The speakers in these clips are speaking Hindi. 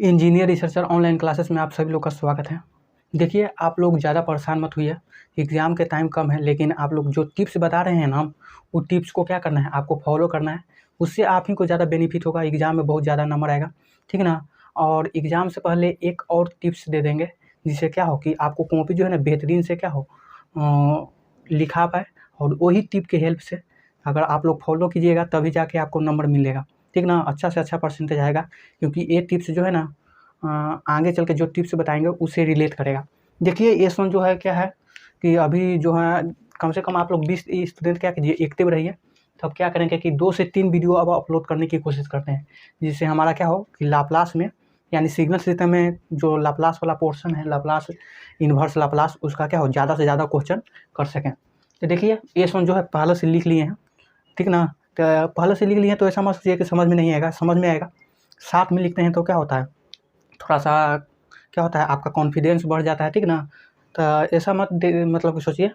इंजीनियर रिसर्चर ऑनलाइन क्लासेस में आप सभी लोग का स्वागत है। देखिए, आप लोग ज़्यादा परेशान मत होइए। एग्ज़ाम के टाइम कम है, लेकिन आप लोग जो टिप्स बता रहे हैं ना, वो टिप्स को क्या करना है, आपको फॉलो करना है। उससे आप ही को ज़्यादा बेनिफिट होगा, एग्ज़ाम में बहुत ज़्यादा नंबर आएगा, ठीक ना। और एग्ज़ाम से पहले एक और टिप्स दे देंगे, जिससे क्या हो कि आपको कॉपी जो है ना बेहतरीन से क्या हो लिखा पाए। और वही टिप के हेल्प से अगर आप लोग फॉलो कीजिएगा तभी जाके आपको नंबर मिलेगा, ठीक ना। अच्छा से अच्छा परसेंटेज आएगा, क्योंकि ये टिप्स जो है ना आगे चल के जो टिप्स बताएंगे उससे रिलेट करेगा। देखिए, ये सुन जो है क्या है कि अभी जो है कम से कम आप लोग 20 स्टूडेंट क्या कीजिए, एक्टिव रहिए। तो अब क्या करेंगे कि 2 से 3 वीडियो अब अपलोड करने की कोशिश करते हैं, जिससे हमारा क्या हो कि लाप्लास में यानी सिग्नल सिस्टम में जो लाप्लास वाला पोर्शन है, लाप्लास इन्वर्स लाप्लास, उसका क्या हो ज़्यादा से ज़्यादा क्वेश्चन कर सकें। तो देखिए, ये सुन जो है पहले से लिख लिए हैं, ठीक ना। तो पहले से लिख लिए तो ऐसा मत सोचिए कि समझ में नहीं आएगा, समझ में आएगा। साथ में लिखते हैं तो क्या होता है, थोड़ा सा क्या होता है, आपका कॉन्फिडेंस बढ़ जाता है, ठीक ना। तो ऐसा मत मतलब कि सोचिए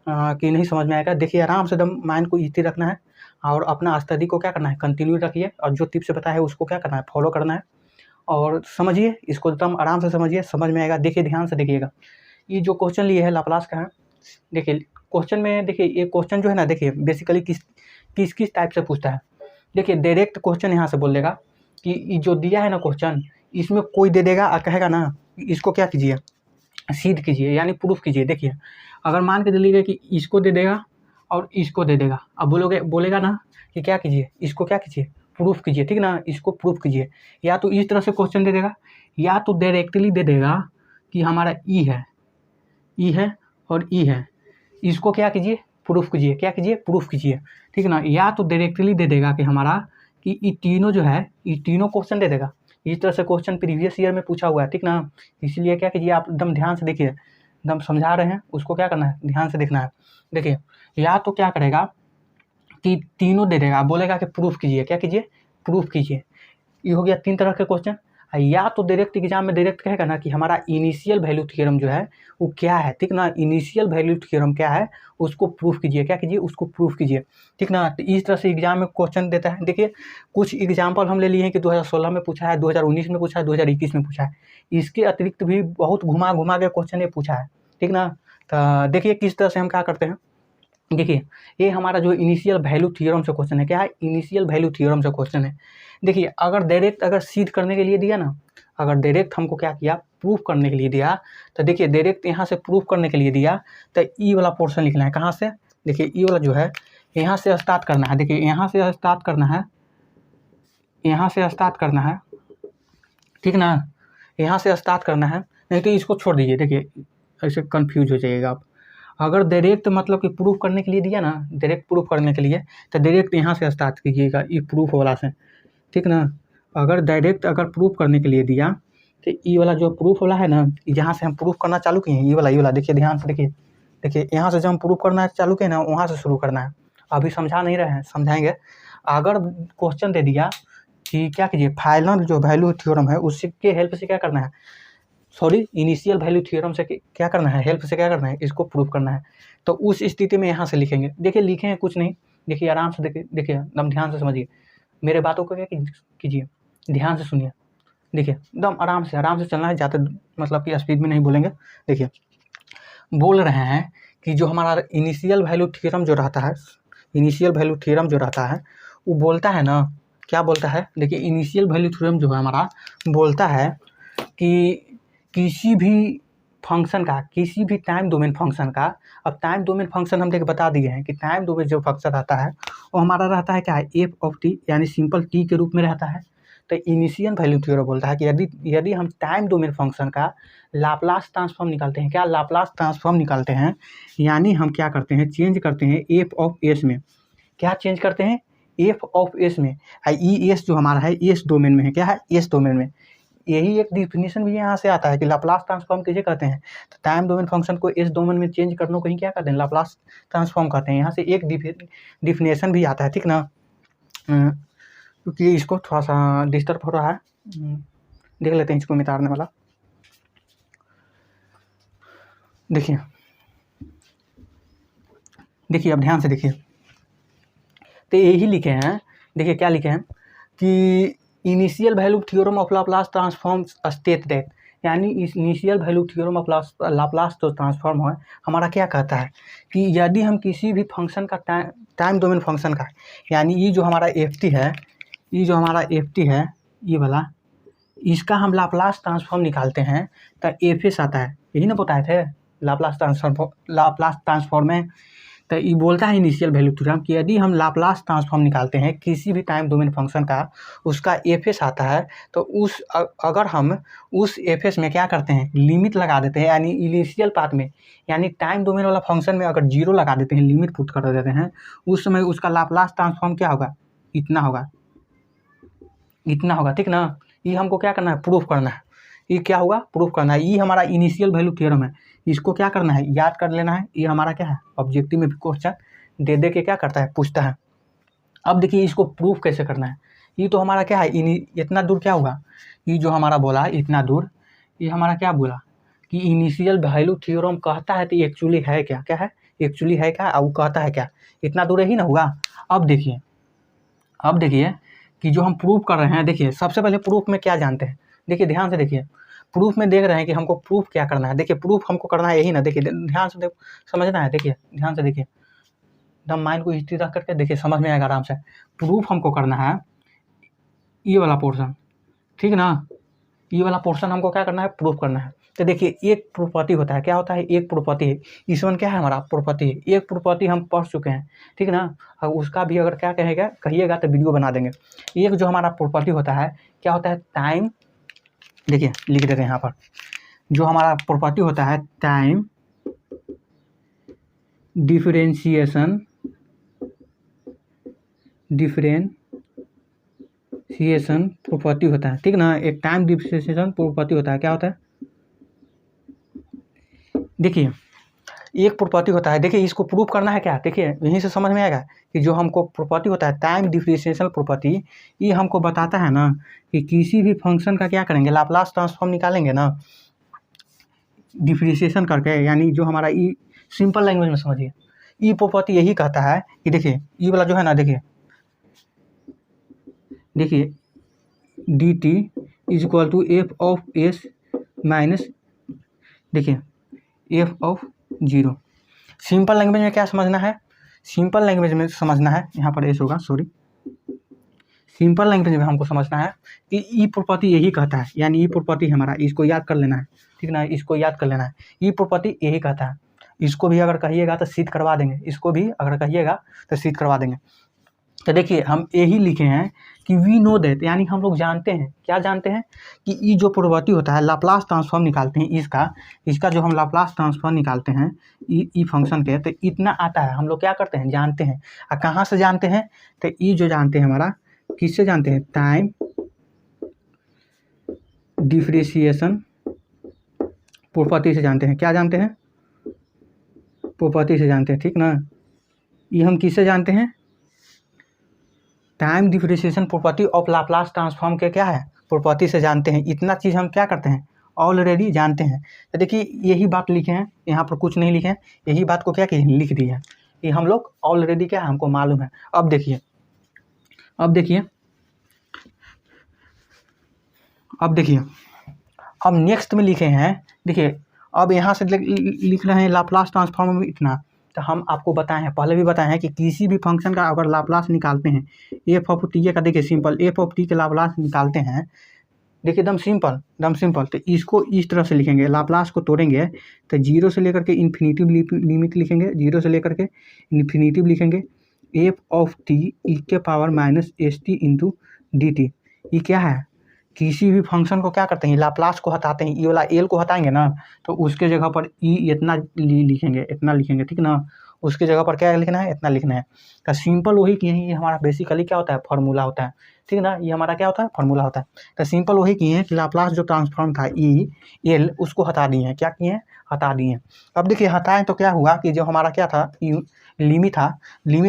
कि नहीं समझ में आएगा। देखिए, आराम से एकदम माइंड को स्थिर रखना है और अपना स्टडी को क्या करना है, कंटिन्यू रखिए। और जो टिप्स बताया है उसको क्या करना है, फॉलो करना है। और समझिए इसको, एकदम आराम से समझिए, समझ में आएगा। देखिए, ध्यान से देखिएगा। ये जो क्वेश्चन लिए है लाप्लास का है, देखिए क्वेश्चन में, देखिए ये क्वेश्चन जो है ना, देखिए बेसिकली किस किस किस टाइप से पूछता है। देखिए, डायरेक्ट क्वेश्चन यहाँ से बोल देगा कि जो दिया है ना क्वेश्चन, इसमें कोई दे देगा और कहेगा ना इसको क्या कीजिए, सिद्ध कीजिए यानी प्रूफ कीजिए। देखिए, अगर मान के चलिएगा कि इसको दे देगा और इसको दे देगा, अब बोलेगा ना कि क्या कीजिए, इसको क्या कीजिए, प्रूफ कीजिए, ठीक ना, इसको प्रूफ कीजिए। या तो इस तरह से क्वेश्चन दे देगा, या तो डायरेक्टली दे देगा कि हमारा ई है और ई है, इसको क्या कीजिए, प्रूफ कीजिए, क्या कीजिए, प्रूफ कीजिए, ठीक ना। या तो डायरेक्टली दे देगा कि हमारा कि ये तीनों जो है, ये तीनों क्वेश्चन दे देगा। इस तरह से क्वेश्चन प्रीवियस ईयर में पूछा हुआ है, ठीक ना। इसलिए क्या कीजिए, आप एकदम ध्यान से देखिए, एकदम समझा रहे हैं, उसको क्या करना है, ध्यान से देखना है। देखिए, या तो क्या करेगा कि तीनों दे देगा, बोलेगा कि प्रूफ कीजिए, क्या कीजिए, प्रूफ कीजिए। ये हो गया 3 तरह के क्वेश्चन। या तो डायरेक्ट एग्जाम में डायरेक्ट कहेगा ना कि हमारा इनिशियल वैल्यू थ्योरम जो है वो क्या है, ठीक ना। इनिशियल वैल्यू थ्योरम क्या है, उसको प्रूफ कीजिए, क्या कीजिए, उसको प्रूफ कीजिए, ठीक ना। तो इस तरह से एग्जाम में क्वेश्चन देता है। देखिए, कुछ एग्जाम्पल हम ले लिए हैं कि 2016 में पूछा है, 2019 में पूछा है, 2021 में पूछा है। इसके अतिरिक्त भी बहुत घुमा घुमा के क्वेश्चन ये पूछा है, ठीक ना। तो देखिए किस तरह से हम क्या करते हैं। देखिए, ये हमारा जो इनिशियल वैल्यू थ्योरम से क्वेश्चन है, क्या है, इनिशियल वैल्यू थ्योरम से क्वेश्चन है। देखिए, अगर डायरेक्ट अगर सिद्ध करने के लिए दिया ना, अगर डायरेक्ट हमको क्या किया, प्रूफ करने के लिए दिया, तो देखिए डायरेक्ट यहाँ से प्रूफ करने के लिए दिया, तो ई वाला पोर्शन लिखना है। कहाँ से, देखिए ई वाला जो है यहाँ से स्टार्ट करना है। देखिए, यहाँ से स्टार्ट करना है, यहाँ से स्टार्ट करना है, ठीक ना। यहाँ से स्टार्ट करना है, नहीं तो इसको छोड़ दीजिए। देखिए, ऐसे कन्फ्यूज हो जाइएगा आप। अगर डायरेक्ट मतलब कि प्रूफ करने के लिए दिया ना, डायरेक्ट प्रूफ करने के लिए, तो डायरेक्ट यहाँ से स्टार्ट कीजिएगा, ये प्रूफ वाला से, ठीक ना। अगर डायरेक्ट अगर प्रूफ करने के लिए दिया, तो ये वाला जो प्रूफ वाला है ना, जहाँ से हम प्रूफ करना चालू किए हैं, ये वाला देखिए, ध्यान से देखिए। देखिए, यहाँ से जब हम प्रूफ करना चालू किए ना, वहाँ से शुरू करना है। अभी समझा नहीं रहे हैं, समझाएंगे। अगर क्वेश्चन दे दिया कि क्या कीजिए, फाइनल जो वैल्यू थ्योरम है उसके हेल्प से क्या करना है, सॉरी, इनिशियल वैल्यू थ्योरम से क्या करना है, हेल्प से क्या करना है, इसको प्रूव करना है। तो उस स्थिति में यहाँ से लिखेंगे। देखिए, लिखे हैं कुछ नहीं, देखिए आराम से देखिए एकदम ध्यान से समझिए, मेरे बातों को क्या कीजिए, ध्यान से सुनिए। देखिए, एकदम आराम से चलना है, ज़्यादा मतलब कि स्पीड में नहीं बोलेंगे। देखिए, बोल रहे हैं कि जो हमारा इनिशियल वैल्यू थ्योरम जो रहता है, इनिशियल वैल्यू थ्योरम जो रहता है, वो बोलता है ना, क्या बोलता है, देखिए इनिशियल वैल्यू थ्योरम जो है हमारा बोलता है कि किसी भी फंक्शन का, किसी भी टाइम डोमेन फंक्शन का, अब टाइम डोमेन फंक्शन हम देखिए बता दिए हैं कि टाइम डोमेन जो फंक्शन आता है वो हमारा रहता है क्या है, एफ ऑफ टी, यानी सिंपल टी के रूप में रहता है। तो इनिशियल वैल्यू थ्योरम बोलता है कि यदि हम टाइम डोमेन फंक्शन का लाप्लास ट्रांसफॉर्म निकालते हैं, क्या लाप्लास ट्रांसफॉर्म निकालते हैं, यानी हम क्या करते हैं, चेंज करते हैं एफ ऑफ एस में, क्या चेंज करते हैं, एफ ऑफ एस में। ई एस जो हमारा है एस डोमेन में है, क्या है, एस डोमेन में। यही एक डिफिनीशन भी यहाँ से आता है कि लाप्लास ट्रांसफॉर्म किसे कहते हैं, तो टाइम डोमेन फंक्शन को एस डोमेन में चेंज करने को ही क्या कहते हैं, लाप्लास ट्रांसफॉर्म कहते हैं। यहाँ से एक डिफिनेशन भी आता है, ठीक ना। क्योंकि इसको थोड़ा सा डिस्टर्ब हो रहा है, देख लेते हैं इसको मिटाने वाला। देखिए देखिए, अब ध्यान से देखिए, तो यही लिखे हैं। देखिए क्या लिखे हैं कि initial value theorem of Laplace transform state that, यानी इस initial value theorem of Laplace जो ट्रांसफॉर्म है हमारा क्या कहता है कि यदि हम किसी भी फंक्शन का टाइम डोमेन फंक्शन का, यानी ये जो हमारा एफ टी है, ये जो हमारा एफ टी है ये वाला, इसका हम लाप्लास ट्रांसफॉर्म निकालते हैं तो एफ एस आता है, यही ना बताए थे लाप्लास ट्रांसफॉर्म में। तो ये बोलता है इनिशियल वैल्यू थ्योरम कि यदि हम लाप्लास ट्रांसफॉर्म निकालते हैं किसी भी टाइम डोमेन फंक्शन का, उसका एफ एस आता है, तो अगर हम उस एफ एस में क्या करते हैं, लिमिट लगा देते हैं, यानी इनिशियल पार्ट में, यानी टाइम डोमेन वाला फंक्शन में अगर जीरो लगा देते हैं, लिमिट पुट कर देते हैं, उस समय उसका लाप्लास ट्रांसफॉर्म क्या होगा, इतना होगा, इतना होगा, ठीक ना। ये हमको क्या करना है, प्रूफ करना है। ये क्या होगा, प्रूफ करना है। ये हमारा इनिशियल वैल्यू थ्योरम है, इसको क्या करना है, याद कर लेना है। ये हमारा क्या है, ऑब्जेक्टिव में भी क्वेश्चन दे के क्या करता है, पूछता है। अब देखिए इसको प्रूफ कैसे करना है। ये तो हमारा क्या है, इतना दूर क्या होगा, ये जो हमारा बोला इतना दूर, ये हमारा क्या बोला कि इनिशियल वैल्यू थ्योरम कहता है, तो एक्चुअली है क्या, क्या है, एक्चुअली है क्या, वो कहता है क्या, इतना दूर ही ना होगा। अब देखिए कि जो हम प्रूफ कर रहे हैं, देखिए सबसे पहले प्रूफ में क्या जानते हैं, देखिए ध्यान से देखिए, प्रूफ में देख रहे हैं कि हमको प्रूफ क्या करना है। देखिए प्रूफ हमको करना है यही ना, देखिए ध्यान से समझना है, देखिए ध्यान से देखिए, एकदम माइंड को स्थिर रख करके देखिए, समझ में आएगा आराम से। प्रूफ हमको करना है ये वाला पोर्शन, ठीक ना, ये वाला पोर्शन हमको क्या करना है, प्रूफ करना है। तो देखिए एक प्रॉपर्टी होता है, क्या होता है, एक प्रॉपर्टी है, इसवन क्या है हमारा, प्रॉपर्टी है। एक प्रॉपर्टी हम पढ़ चुके हैं, ठीक ना। और उसका भी अगर क्या कहिएगा तो वीडियो बना देंगे। एक जो हमारा प्रॉपर्टी होता है, क्या होता है, टाइम, देखिए लिख देते हैं यहाँ पर, जो हमारा प्रॉपर्टी होता है टाइम डिफरेंशिएशन प्रॉपर्टी होता है, ठीक ना। एक टाइम डिफरेंशिएशन प्रॉपर्टी होता है, क्या होता है, देखिए एक प्रॉपर्टी होता है। देखिए इसको प्रूफ करना है क्या, देखिए यहीं से समझ में आएगा कि जो हमको प्रॉपर्टी होता है टाइम डिफरेंशिएशन प्रॉपर्टी, ये हमको बताता है ना कि किसी भी फंक्शन का क्या करेंगे, लाप्लास ट्रांसफॉर्म निकालेंगे ना डिफरेंशिएशन करके, यानी जो हमारा ई, सिंपल लैंग्वेज में समझिए, ई प्रॉपर्टी यही कहता है कि देखिए ई वाला जो है ना, देखिए d t is equal to f of s minus, देखिए f of zero. Simple language में क्या समझना है, सिंपल लैंग्वेज में समझना है, यहाँ पर एस होगा, सॉरी, सिंपल लैंग्वेज में हमको समझना है कि ई प्रॉपर्टी यही कहता है, यानी ई प्रॉपर्टी हमारा, इसको याद कर लेना है, ठीक ना, इसको याद कर लेना है। ई प्रॉपर्टी यही कहता है, इसको भी अगर कहिएगा तो सिद्ध करवा देंगे, इसको भी अगर कहिएगा तो सिद्ध करवा देंगे। तो देखिए हम यही लिखे हैं कि वी नो दैट, यानी हम लोग जानते हैं, क्या जानते हैं कि ये जो प्रॉपर्टी होता है, लाप्लास ट्रांसफॉर्म निकालते हैं इसका जो हम लाप्लास ट्रांसफॉर्म निकालते हैं ई फंक्शन के, तो इतना आता है, हम लोग क्या करते हैं, जानते हैं। और कहाँ से जानते हैं, तो ये जो जानते हैं हमारा, किससे जानते हैं, टाइम डिफरेंशिएशन प्रॉपर्टी से जानते हैं। क्या जानते हैं, प्रॉपर्टी से जानते हैं, ठीक ना। ये हम किससे जानते हैं, time differentiation property of Laplace transform के क्या है, प्रॉपर्टी से जानते हैं। इतना चीज़ हम क्या करते हैं, ऑलरेडी जानते हैं। तो देखिए यही बात लिखे हैं, यहाँ पर कुछ नहीं लिखे हैं, यही बात को क्या किए, लिख दिए हैं, ये हम लोग ऑलरेडी क्या है, हमको मालूम है। अब देखिए अब नेक्स्ट में लिखे हैं, देखिए अब यहाँ से लिख रहे हैं लाप्लास ट्रांसफॉर्म में इतना। तो हम आपको बताए हैं, पहले भी बताए हैं कि किसी भी फंक्शन का अगर लाप्लास निकालते हैं, एफ ऑफ टी का, देखिए सिंपल एफ ऑफ टी के लाप्लास निकालते हैं, देखिए एकदम सिंपल। तो इसको इस तरह से लिखेंगे, लाप्लास को तोड़ेंगे तो जीरो से लेकर के इन्फिनिटिव लिमिट लिखेंगे, जीरो से लेकर के इन्फिनिटिव लिखेंगे, एफ ऑफ टी ई के power minus S T into D T. ये क्या है, किसी भी फंक्शन को क्या करते हैं, लाप्लास को हटाते हैं, ये वाला एल को हटाएंगे ना, तो उसके जगह पर ई इतना लिखेंगे, ठीक ना। उसके जगह पर क्या लिखना है, इतना लिखना है। तो सिंपल वही किए हैं, ये हमारा बेसिकली क्या होता है, फार्मूला होता है, ठीक ना। ये हमारा क्या होता है, फार्मूला होता है। तो सिंपल वही किए हैं कि लाप्लास जो ट्रांसफॉर्म था ई एल, उसको हटा दिए हैं, क्या किए हैं, हटा दिए हैं। अब देखिए हटाएं तो क्या हुआ कि जो हमारा क्या था, लिमिट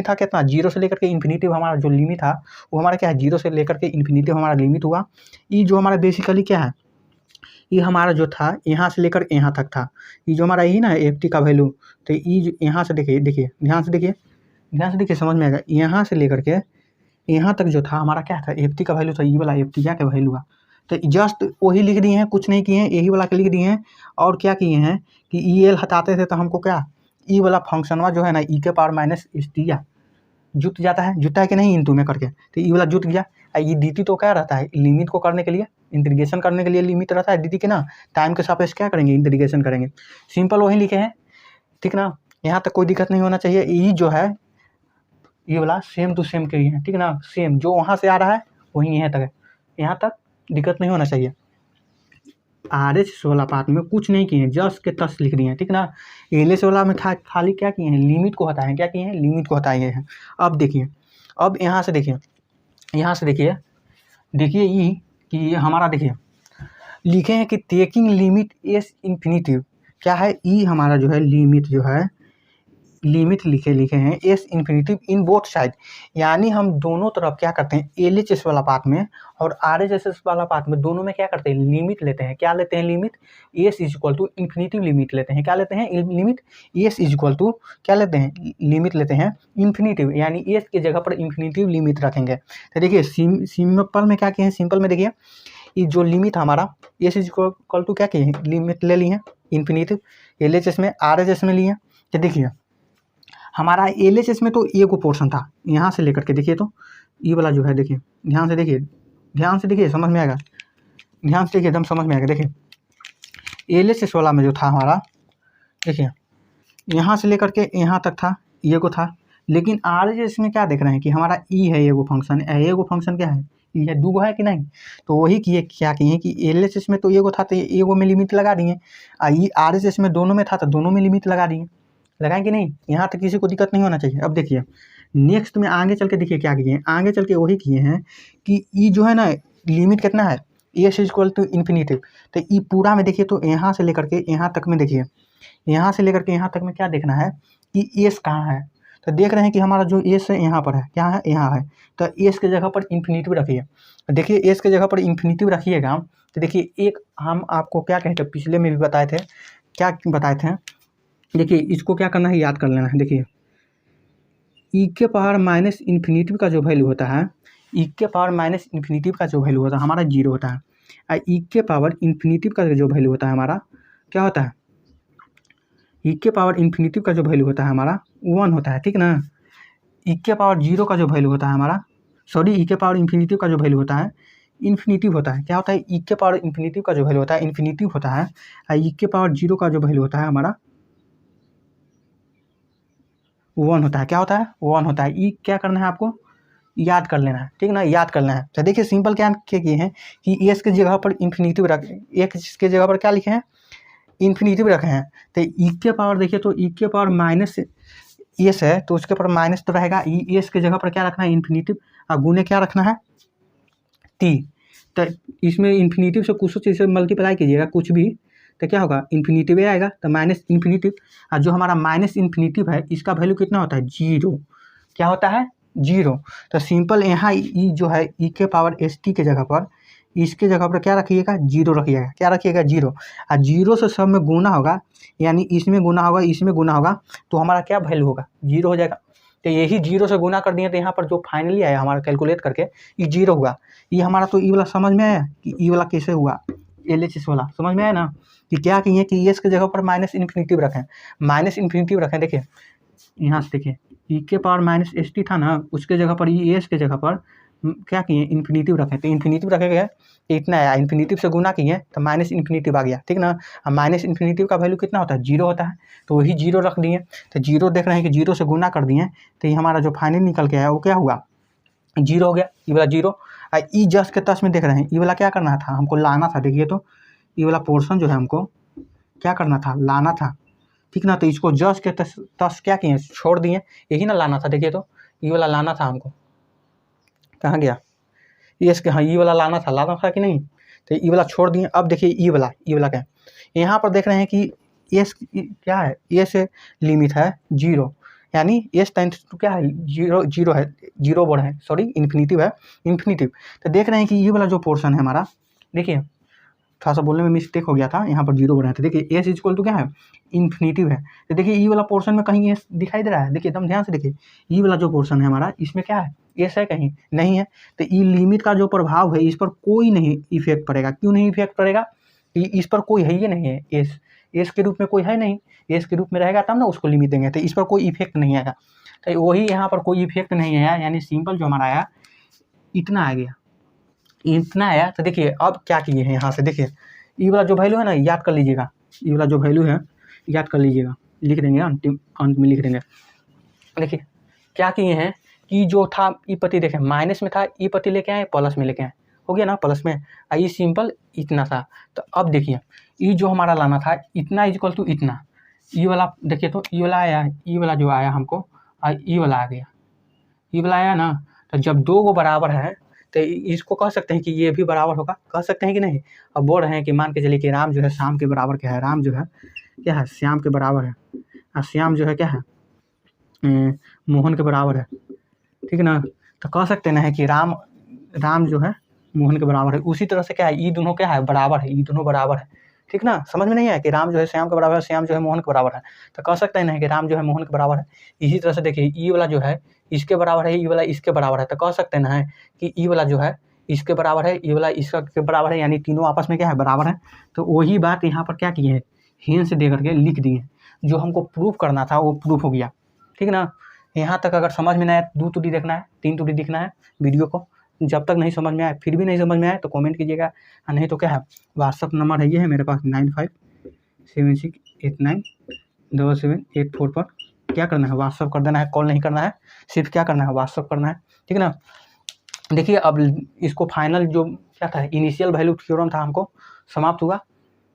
था कितना, जीरो से लेकर के इन्फिनिटी, हमारा जो लिमिट था वो हमारा क्या है, जीरो से लेकर के इन्फिनिटी हमारा लिमिट हुआ। ये जो हमारा बेसिकली क्या है, ये हमारा जो था यहाँ से लेकर यहाँ तक था, ये जो हमारा यही ना एफ टी का वैल्यू, तो ये यहाँ से देखिए ध्यान से देखिए समझ में आएगा, यहाँ से लेकर के यहाँ तक जो था हमारा क्या था, एफ टी का वैल्यू था, ये वाला एफ टी क्या वैल्यू हुआ। तो जस्ट वही लिख दिए हैं, कुछ नहीं किए हैं, यही वाला के लिख दिए हैं। और क्या किए हैं कि ई एल हटाते थे तो हमको क्या, ई वाला फंक्शनवा जो है ना, ई के पावर माइनस एस टी जुट जाता है, जुटा है कि नहीं इंटू में करके, तो ई वाला जुट गया। ये डी टी तो क्या रहता है, लिमिट को करने के लिए, इंटीग्रेशन करने के लिए लिमिट रहता है डी टी के ना, टाइम के सापेक्ष क्या करेंगे, इंटीग्रेशन करेंगे। सिंपल वही लिखे हैं, ठीक ना। यहाँ तक कोई दिक्कत नहीं होना चाहिए। ई जो है ये वाला सेम टू सेम के लिए है, ठीक ना, सेम जो वहाँ से आ रहा है वही यहाँ तक है, यहाँ तक दिक्कत नहीं होना चाहिए। आर एच वाला पार्ट में कुछ नहीं किए हैं, जस्ट के तस लिख दिए हैं, ठीक ना। एल एस वाला में खाली क्या किए हैं, लिमिट को हटाए हैं, क्या किए हैं, लिमिट को हटाए हैं। अब देखिए, अब यहाँ से देखिए, यहाँ से देखिए, देखिए ई कि हमारा देखिए लिखे हैं कि टेकिंग लिमिट एस इन्फिनिटिव, क्या है, ई हमारा जो है लिमिट जो है, लिमिट लिखे हैं S infinitive in both side, यानी हम दोनों तरफ क्या करते हैं, एल एच एस वाला पार्ट में और आर एच एस वाला पार्ट में, दोनों में क्या करते हैं, लिमिट लेते हैं। क्या लेते हैं, limit S is equal to infinitive limit लेते हैं। क्या लेते हैं, limit S is equal to क्या लेते हैं, लिमिट लेते हैं इन्फिनिटिव, यानी एस की जगह पर इन्फिनिटिव लिमिट रखेंगे। तो देखिए सिंपल में क्या किए हैं, सिंपल में देखिए ये जो लिमिट हमारा एस इज इक्वल टू क्या किए हैं, लिमिट ले ली है इन्फिनिटिव, एल एच एस में आर एच एस में लिए। तो देखिए हमारा एल एच एस में तो ए को पोर्शन था, यहाँ से लेकर के देखिए तो ये वाला जो है, देखिए ध्यान से देखिए, ध्यान से देखिए, समझ में आएगा, ध्यान से देखिए, एकदम समझ में आएगा। देखिए एल एच एस वाला में जो था हमारा, देखिए यहाँ से लेकर के यहाँ तक था, ये को था, लेकिन आर एच एस में क्या देख रहे हैं कि हमारा ई है, ये को फंक्शन है, ये को फंक्शन क्या है, ई है, दो है कि नहीं। तो वही किए, क्या किए कि एल एच एस में तो ये को था, तो ये को में लिमिट लगा दिए, ई आर एच एस में दोनों में था तो दोनों में लिमिट लगा दिए, लगाएं कि नहीं, यहाँ तक किसी को दिक्कत नहीं होना चाहिए। अब देखिए नेक्स्ट में आगे चल के देखिए क्या किए हैं, आगे चल के वही किए हैं कि ई जो है ना, लिमिट कितना है, S is equal to infinitive. तो ई पूरा में देखिए तो यहाँ से लेकर के यहाँ तक में देखिए, यहाँ से लेकर के यहाँ तक में क्या देखना है कि एस कहाँ है। तो देख रहे हैं कि हमारा जो एस है यहाँ पर है, क्या है, यहाँ है। तो एस की जगह पर इन्फिनिटिव रखिए, देखिए एस की जगह पर इन्फिनिटिव रखिएगा। तो देखिए एक हम आपको क्या कहते हैं, पिछले में भी बताए थे, क्या बताए थे, देखिए इसको क्या करना है, याद कर लेना है। देखिए ई के पावर माइनस इन्फिनिटिव का जो वैल्यू होता है, ई के पावर माइनस इन्फिनिटिव का जो वैल्यू होता है हमारा जीरो होता है, और ई के पावर इन्फिनिटिव का जो वैल्यू होता है हमारा क्या होता है, ई के पावर इन्फिनिटिव का जो वैल्यू होता है हमारा 1 होता है, ठीक ना। ई के पावर जीरो का जो वैल्यू होता है हमारा, सॉरी ई के पावर इन्फिनिटिव का जो वैल्यू होता है इन्फिनिटिव होता है, क्या होता है, ई के पावर इन्फिनिटिव का जो वैल्यू होता है इन्फिनिटिव होता है, और ई के पावर जीरो का जो वैल्यू होता है हमारा 1 होता है, क्या होता है, 1 होता है। ई क्या करना है आपको, याद कर लेना है, ठीक ना, याद कर लेना है। तो देखिए सिंपल क्या किए हैं कि एस की जगह पर इन्फिनिटिव रख, एक्स की जगह पर क्या लिखे हैं, इन्फिनिटिव रखे हैं। तो ई के पावर देखिए तो ई के पावर माइनस एस है, तो उसके ऊपर माइनस तो रहेगा, ई एस की जगह पर क्या रखना है, इन्फिनिटिव, और गुने क्या रखना है, टी। तो इसमें इन्फिनिटिव से कुछ चीज़ से मल्टीप्लाई कीजिएगा कुछ भी, तो क्या होगा, इन्फिनिटिव आएगा, तो माइनस इन्फिनिटिव, और जो हमारा माइनस इन्फिनिटिव है इसका वैल्यू कितना होता है, जीरो, क्या होता है, जीरो। तो सिंपल यहाँ ई जो है ई के पावर एस टी के जगह पर, इसके जगह पर क्या रखिएगा, जीरो रखिएगा, क्या रखिएगा, जीरो, और जीरो से सब में गुना होगा, यानी इसमें गुना होगा, इसमें गुना होगा, तो हमारा क्या वैल्यू होगा, जीरो हो जाएगा। तो यही जीरो से गुना कर दिए, तो यहाँ पर जो फाइनली आया हमारा कैलकुलेट करके ये जीरो हुआ। ये हमारा तो ई वाला समझ में आया कि ई वाला कैसे हुआ, एल एच एस वाला समझ में आया ना, कि क्या किए कि एस की जगह पर माइनस इन्फिनिटिव रखें, माइनस इन्फिनिटिव रखें। देखिए यहाँ से देखिए ई के पावर माइनस एस टी था ना, उसके जगह पर ई एस के जगह पर क्या किए, इन्फिनिटिव रखें। तो इन्फिनिटिव रखे गए इतना आया, इन्फिनिटिव से गुना किए तो माइनस इन्फिनिटिव आ गया, ठीक ना। अब माइनस इन्फिनिटिव का वैल्यू कितना होता है, जीरो होता है, तो वही जीरो रख दिए। तो जीरो देख रहे हैं कि जीरो से गुना कर दिए, तो ये हमारा जो फाइनल निकल के आया वो क्या हुआ, जीरो हो गया, ये वाला जीरो। ई जस्ट के टच में देख रहे हैं, ये वाला क्या करना था, हमको लाना था। देखिए तो ये वाला पोर्शन जो है हमको क्या करना था, लाना था, ठीक ना। तो इसको जस्ट के तस क्या किए, छोड़ दिए, यही ना लाना था। देखिए तो ये वाला लाना था हमको, कहाँ गया, यस के, हाँ ये वाला लाना था कि नहीं, तो ये वाला छोड़ दिए। अब देखिए ये वाला क्या है, यहाँ पर देख रहे हैं कि एस क्या है, एस लिमिट है जीरो, यानी एस टेंस टू क्या है, जीरो है, जीरो वर्ड है, सॉरी इन्फिनिटिव है, इन्फिनिटिव। तो देख रहे हैं कि ये वाला जो पोर्शन है हमारा, देखिए थोड़ा सा बोलने में मिस्टेक हो गया था, यहाँ पर जीरो बनाया था। देखिए एस इक्वल टू क्या है, इन्फिनिटिव है। तो देखिए ई वाला पोर्शन में कहीं एस दिखाई दे रहा है, देखिए एकदम ध्यान से देखिए, ई वाला जो पोर्शन है हमारा, इसमें क्या है, एस है कहीं नहीं है। तो ई लिमिट का जो प्रभाव है इस पर कोई नहीं इफेक्ट पड़ेगा। क्यों नहीं इफेक्ट पड़ेगा, इस पर कोई है ही नहीं है, एस के रूप में कोई है नहीं, एस के रूप में रहेगा तब ना उसको लिमिट देंगे, तो इस पर कोई इफेक्ट नहीं आएगा। तो वही यहाँ पर कोई इफेक्ट नहीं आया, यानी सिंपल जो हमारा आया इतना आ गया, इतना आया। तो देखिए अब क्या किए हैं, यहाँ से देखिए ई वाला जो वैल्यू है ना याद कर लीजिएगा, ई वाला जो वैल्यू है याद कर लीजिएगा, लिख देंगे अंतिम अंत में लिख देंगे। देखिए क्या किए हैं कि जो था ई पति, देखें माइनस में था, ई पति लेके आए प्लस में लेके आए, हो गया ना प्लस में, ई सिंपल इतना था। तो अब देखिए ई जो हमारा लाना था इतना इक्वल टू इतना, ई वाला देखिए तो ई वाला आया, ई वाला जो आया हमको ई वाला आ गया, ई वाला आया ना। तो जब दो को बराबर है तो इसको कह सकते हैं कि ये भी बराबर होगा, कह सकते हैं कि नहीं। अब बोल रहे हैं कि मान के चलिए कि राम जो है श्याम के बराबर क्या है, राम जो है क्या है, श्याम के बराबर है, और श्याम जो है क्या है, मोहन के बराबर है, ठीक है ना। तो कह सकते हैं कि राम जो है मोहन के बराबर है। उसी तरह से क्या है, ई दोनों क्या है, बराबर है, ई दोनों बराबर है, ठीक ना। समझ में नहीं आया कि राम जो है श्याम के बराबर है, श्याम जो है मोहन के बराबर है, तो कह सकते हैं कि राम जो है मोहन के बराबर है। इसी तरह से देखिए ई वाला जो है इसके बराबर है, ई वाला इसके बराबर है, तो कह सकते हैं कि ई वाला जो है इसके बराबर है, ई वाला इसके बराबर है, यानी तीनों आपस में क्या है, बराबर है। तो वही बात यहाँ पर क्या किए हैं, हिंस दे करके लिख दिए, जो हमको प्रूफ करना था वो प्रूफ हो गया, ठीक ना। यहाँ तक अगर समझ में नहीं आया, 2 त्रुटि देखना है, 3 त्रुटि दिखना है वीडियो को। जब तक नहीं समझ में आए, फिर भी नहीं समझ में आए तो कमेंट कीजिएगा, नहीं तो क्या है व्हाट्सअप नंबर है ये है मेरे पास 9576897784 पर क्या करना है, व्हाट्सअप कर देना है, कॉल नहीं करना है, सिर्फ क्या करना है, व्हाट्सअप करना है, ठीक है ना। देखिए अब इसको फाइनल जो क्या था, इनिशियल वैल्यू थ्योरम था, हमको समाप्त हुआ।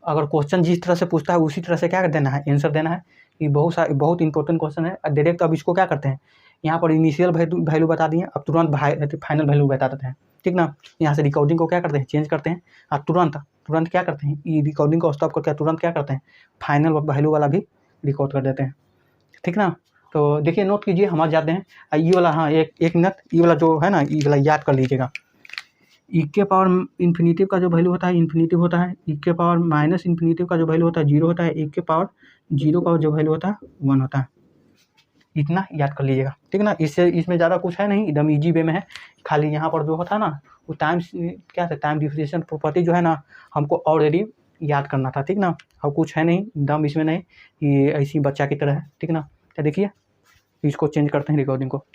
अगर क्वेश्चन जिस तरह से पूछता है उसी तरह से क्या कर देना है, आंसर देना है। ये बहुत इंपॉर्टेंट क्वेश्चन है। डायरेक्ट अब इसको क्या करते हैं, यहाँ पर इनिशियल वैल्यू बता दिए, अब तुरंत फाइनल वैल्यू बता देते हैं, ठीक ना। यहाँ से रिकॉर्डिंग को क्या करते हैं, चेंज करते हैं, और तुरंत क्या करते हैं, ये रिकॉर्डिंग को स्टॉप करके तुरंत क्या करते हैं, फाइनल वैल्यू वाला भी रिकॉर्ड कर देते हैं, ठीक ना। तो देखिए नोट कीजिए, हम जाते हैं ये वाला, हाँ एक मिनट, ये वाला जो है ना, ये वाला याद कर लीजिएगा। ई के पावर इन्फिनिटिव का जो वैल्यू होता है इन्फिनिटिव होता है, ई के पावर माइनस इन्फिनिटिव का जो वैल्यू होता है 0 होता है, ई के पावर 0 का जो वैल्यू होता है 1 होता है। इतना याद कर लीजिएगा, ठीक ना। इसमें ज़्यादा कुछ है नहीं, एकदम ईजी वे में है। खाली यहाँ पर जो होता है ना वो टाइम डिफरेंशिएशन प्रॉपर्टी जो है ना, हमको ऑलरेडी याद करना था, ठीक ना। और कुछ है नहीं, एकदम इसमें नहीं, ये ऐसी बच्चा की तरह है, ठीक ना। तो देखिए इसको चेंज करते हैं रिकॉर्डिंग को।